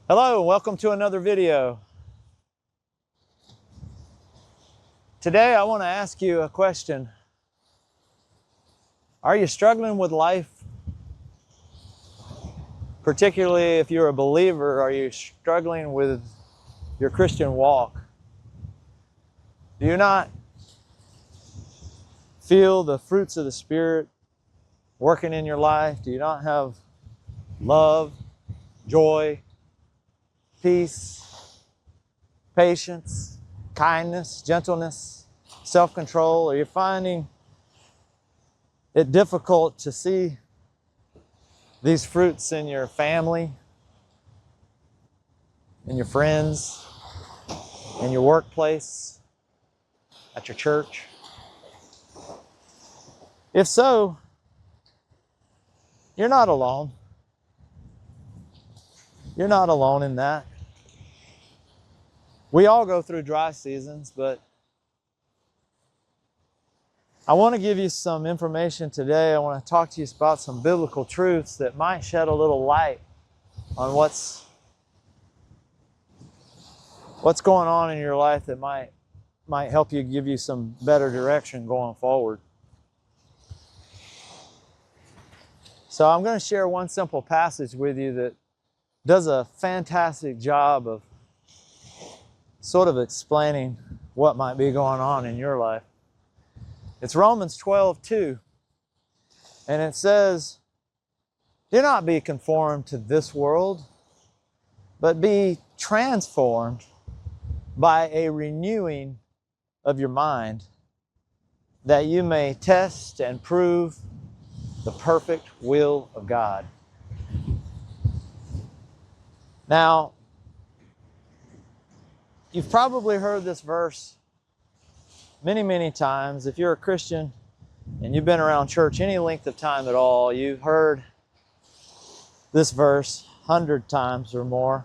Hello, and welcome to another video. Today I want to ask you a question. Are you struggling with life? Particularly if you're a believer, are you struggling with your Christian walk? Do you not feel the fruits of the Spirit working in your life? Do you not have love, joy, peace, patience, kindness, gentleness, self-control? Are you finding it difficult to see these fruits in your family, in your friends, in your workplace, at your church? If so, you're not alone. You're not alone in that. We all go through dry seasons, but I want to give you some information today. I want to talk to you about some biblical truths that might shed a little light on what's going on in your life that might help you, give you some better direction going forward. So I'm going to share one simple passage with you that does a fantastic job of sort of explaining what might be going on in your life. It's Romans 12:2, and it says, "Do not be conformed to this world, but be transformed by a renewing of your mind, that you may test and prove the perfect will of God." Now, you've probably heard this verse many times. If you're a Christian and you've been around church any length of time at all, you've heard this verse 100 times or more.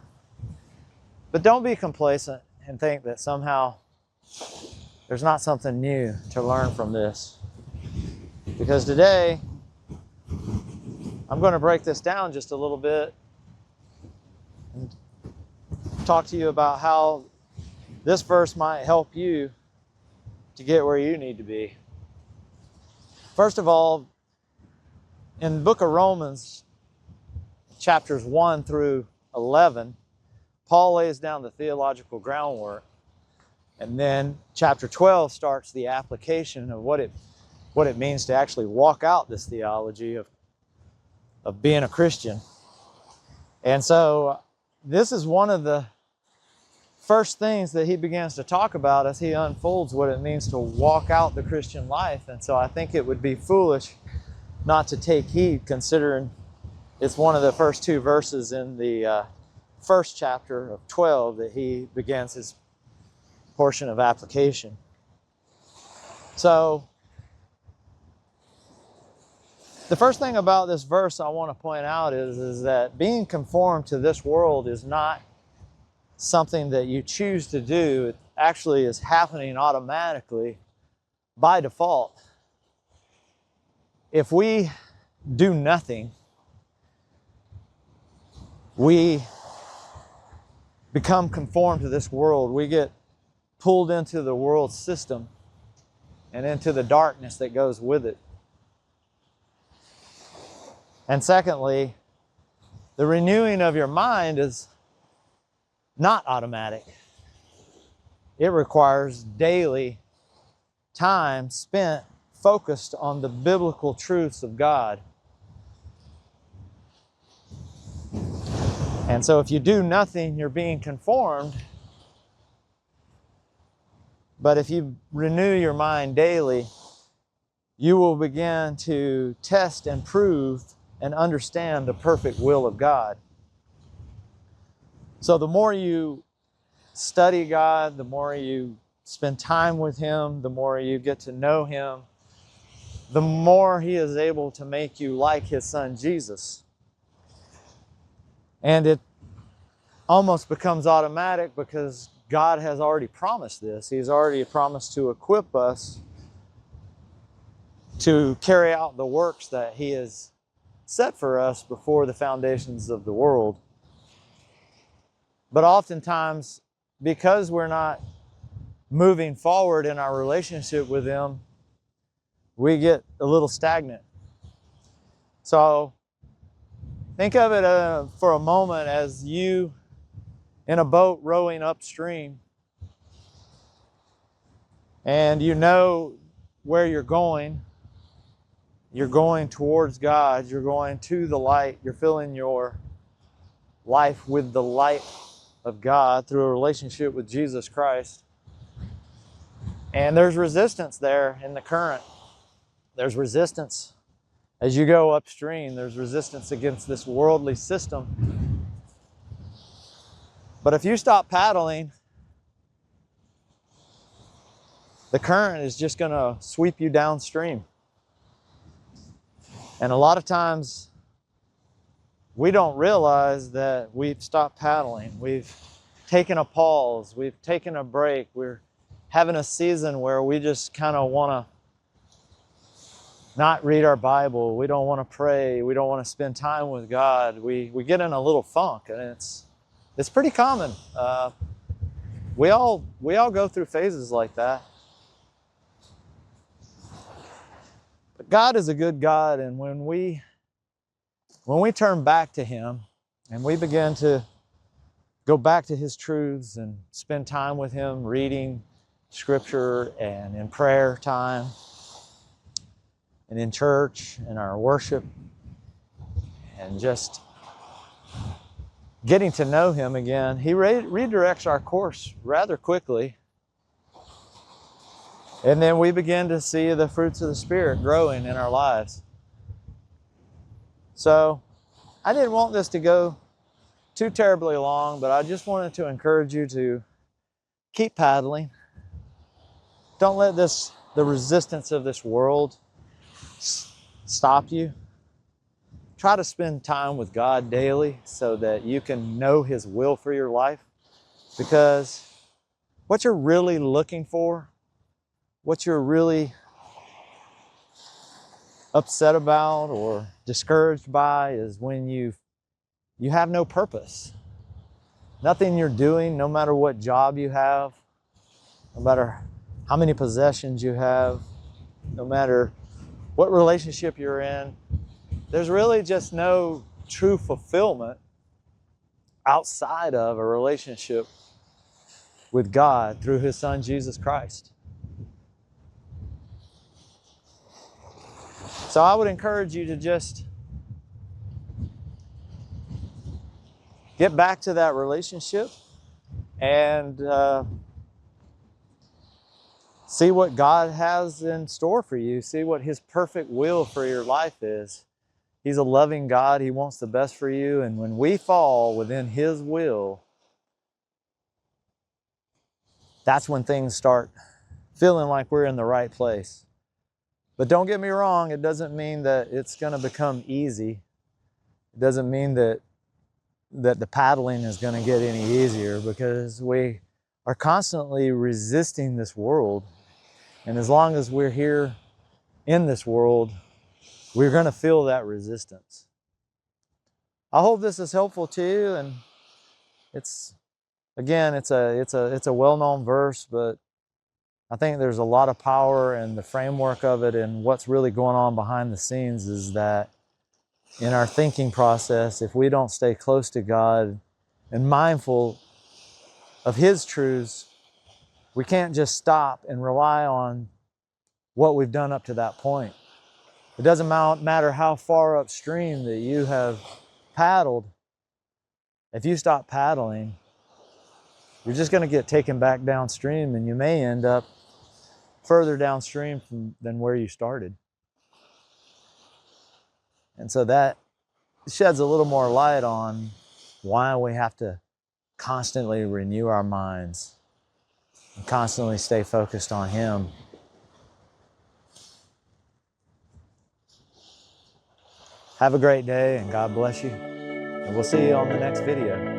But don't be complacent and think that somehow there's not something new to learn from this. Because today, I'm going to break this down just a little bit and talk to you about how this verse might help you to get where you need to be. First of all, in the book of Romans, chapters 1 through 11, Paul lays down the theological groundwork. And then chapter 12 starts the application of what it means to actually walk out this theology of being a Christian. And so this is one of the first things that he begins to talk about as he unfolds what it means to walk out the Christian life. And so I think it would be foolish not to take heed, considering it's one of the first two verses in the first chapter of 12 that he begins his portion of application. So the first thing about this verse I want to point out is that being conformed to this world is not something that you choose to do. It actually is happening automatically by default. If we do nothing, we become conformed to this world. We get pulled into the world system and into the darkness that goes with it. And secondly, the renewing of your mind is not automatic. It requires daily time spent focused on the biblical truths of God. And so if you do nothing, you're being conformed. But if you renew your mind daily, you will begin to test and prove and understand the perfect will of God. So the more you study God, the more you spend time with Him, the more you get to know Him, the more He is able to make you like His Son Jesus. And it almost becomes automatic because God has already promised this. He's already promised to equip us to carry out the works that He has set for us before the foundations of the world. But oftentimes, because we're not moving forward in our relationship with Him, we get a little stagnant. So think of it for a moment as you in a boat rowing upstream, and you know where you're going. You're going towards God. You're going to the light. You're filling your life with the light of God through a relationship with Jesus Christ. And there's resistance there in the current. There's resistance as you go upstream. There's resistance against this worldly system. But if you stop paddling, the current is just going to sweep you downstream. And a lot of times we don't realize that we've stopped paddling. We've taken a pause. We've taken a break. We're having a season where we just kind of want to not read our Bible. We don't want to pray. We don't want to spend time with God. We get in a little funk, and it's pretty common. We all go through phases like that. But God is a good God, and when we turn back to Him and we begin to go back to His truths and spend time with Him, reading Scripture and in prayer time and in church and our worship, and just getting to know Him again, He redirects our course rather quickly. And then we begin to see the fruits of the Spirit growing in our lives. So I didn't want this to go too terribly long, but I just wanted to encourage you to keep paddling. Don't let the resistance of this world stop you. Try to spend time with God daily so that you can know His will for your life. Because what you're really looking for, what you're really upset about or discouraged by, is when you have no purpose. Nothing you're doing, no matter what job you have, no matter how many possessions you have, no matter what relationship you're in, there's really just no true fulfillment outside of a relationship with God through His Son, Jesus Christ. So I would encourage you to just get back to that relationship and see what God has in store for you. See what His perfect will for your life is. He's a loving God. He wants the best for you. And when we fall within His will, that's when things start feeling like we're in the right place. But don't get me wrong, it doesn't mean that it's going to become easy. It doesn't mean that the paddling is going to get any easier, because we are constantly resisting this world. And as long as we're here in this world, we're going to feel that resistance. I hope this is helpful to you, and it's a well-known verse, but I think there's a lot of power in the framework of it, and what's really going on behind the scenes is that in our thinking process, if we don't stay close to God and mindful of His truths, we can't just stop and rely on what we've done up to that point. It doesn't matter how far upstream that you have paddled. If you stop paddling, you're just going to get taken back downstream, and you may end up further downstream than where you started. And so that sheds a little more light on why we have to constantly renew our minds and constantly stay focused on Him. Have a great day, and God bless you. And we'll see you on the next video.